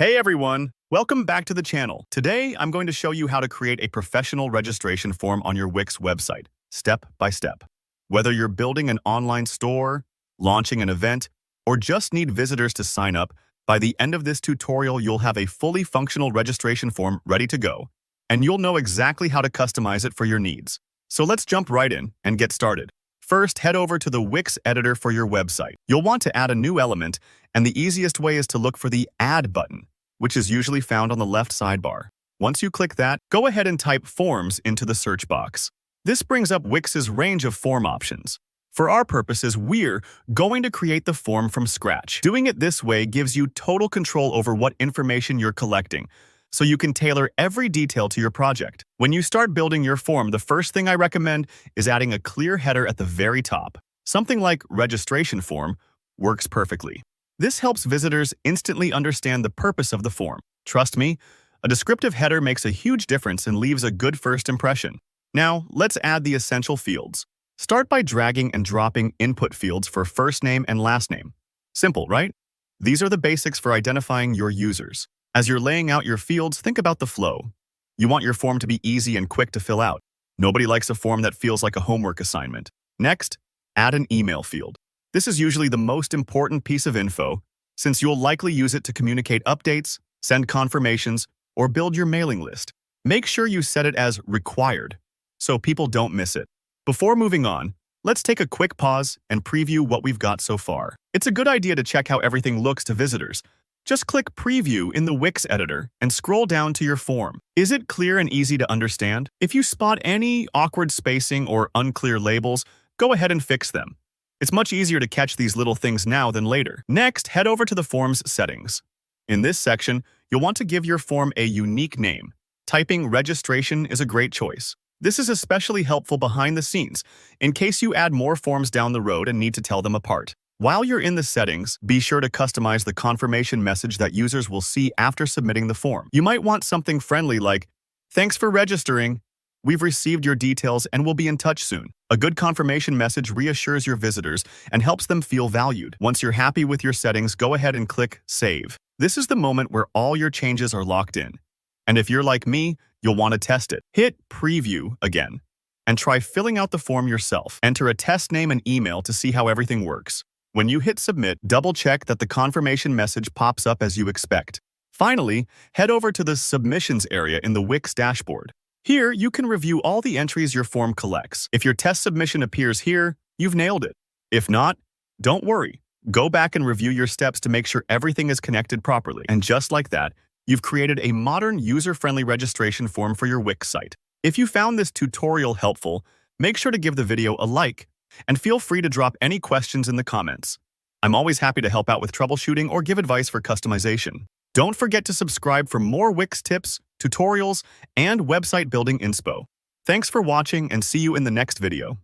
Hey everyone, welcome back to the channel. Today, I'm going to show you how to create a professional registration form on your Wix website, step by step. Whether you're building an online store, launching an event, or just need visitors to sign up, by the end of this tutorial, you'll have a fully functional registration form ready to go, and you'll know exactly how to customize it for your needs. So let's jump right in and get started. First, head over to the Wix Editor for your website. You'll want to add a new element, and the easiest way is to look for the Add button, which is usually found on the left sidebar. Once you click that, go ahead and type Forms into the search box. This brings up Wix's range of form options. For our purposes, we're going to create the form from scratch. Doing it this way gives you total control over what information you're collecting, so you can tailor every detail to your project. When you start building your form, the first thing I recommend is adding a clear header at the very top. Something like registration form works perfectly. This helps visitors instantly understand the purpose of the form. Trust me, a descriptive header makes a huge difference and leaves a good first impression. Now, let's add the essential fields. Start by dragging and dropping input fields for first name and last name. Simple, right? These are the basics for identifying your users. As you're laying out your fields, think about the flow. You want your form to be easy and quick to fill out. Nobody likes a form that feels like a homework assignment. Next, add an email field. This is usually the most important piece of info, since you'll likely use it to communicate updates, send confirmations, or build your mailing list. Make sure you set it as required, so people don't miss it. Before moving on, let's take a quick pause and preview what we've got so far. It's a good idea to check how everything looks to visitors. Just click Preview in the Wix Editor and scroll down to your form. Is it clear and easy to understand? If you spot any awkward spacing or unclear labels, go ahead and fix them. It's much easier to catch these little things now than later. Next, head over to the form's settings. In this section, you'll want to give your form a unique name. Typing registration is a great choice. This is especially helpful behind the scenes, in case you add more forms down the road and need to tell them apart. While you're in the settings, be sure to customize the confirmation message that users will see after submitting the form. You might want something friendly like, "Thanks for registering. We've received your details and will be in touch soon." A good confirmation message reassures your visitors and helps them feel valued. Once you're happy with your settings, go ahead and click Save. This is the moment where all your changes are locked in. And if you're like me, you'll want to test it. Hit Preview again and try filling out the form yourself. Enter a test name and email to see how everything works. When you hit Submit, double-check that the confirmation message pops up as you expect. Finally, head over to the Submissions area in the Wix dashboard. Here, you can review all the entries your form collects. If your test submission appears here, you've nailed it. If not, don't worry. Go back and review your steps to make sure everything is connected properly. And just like that, you've created a modern, user-friendly registration form for your Wix site. If you found this tutorial helpful, make sure to give the video a like, and feel free to drop any questions in the comments. I'm always happy to help out with troubleshooting or give advice for customization. Don't forget to subscribe for more Wix tips, tutorials, and website building inspo. Thanks for watching and see you in the next video.